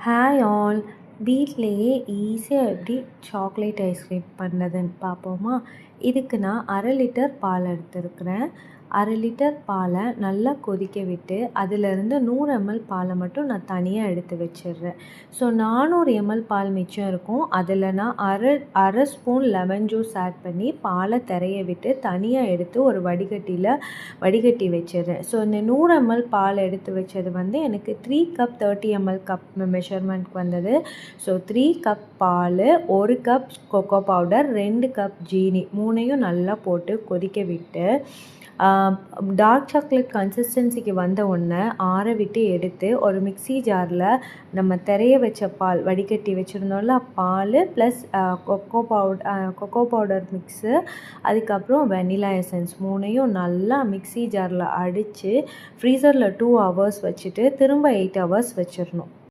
Hi all. வீட்டிலையே ஈஸியாக எப்படி சாக்லேட் ஐஸ்கிரீம் பண்ணுறதுன்னு பார்ப்போமா? இதுக்கு நான் 1/2 லிட்டர் பால் எடுத்துருக்கிறேன். 1/2 லிட்டர் பாலை நல்லா கொதிக்க விட்டு அதிலிருந்து 100 ml பாலை மட்டும் நான் தனியாக எடுத்து வச்சிடுறேன். ஸோ 400 ml பால் மிச்சம் இருக்கும். அதில் நான் அரை ஸ்பூன் லெமன் ஜூஸ் ஆட் பண்ணி பாலை திரைய விட்டு தனியாக எடுத்து ஒரு வடிகட்டி வச்சிடுறேன். ஸோ இந்த 100 ml பால் எடுத்து வச்சது எனக்கு 3 கப் 30 ml கப் மெஷர்மெண்ட்க்கு வந்தது. ஸோ 3 கப் பால், 1 கப் கொக்கோ பவுடர், 2 கப் ஜீனி, 3யும் நல்லா போட்டு கொதிக்க விட்டு டார்க் சாக்லேட் கன்சிஸ்டன்சிக்கு வந்த உடனே ஆற விட்டு எடுத்து ஒரு மிக்ஸி ஜாரில் நம்ம திரைய வச்ச பால் வடிகட்டி வச்சுருந்தோம்ல, பால் ப்ளஸ் கொக்கோ பவுடர் மிக்ஸு, அதுக்கப்புறம் வெனிலா எசன்ஸ் 3யும் நல்லா மிக்ஸி ஜாரில் அடித்து ஃப்ரீசரில் 2 hours வச்சுட்டு திரும்ப 8 hours வச்சிடணும்.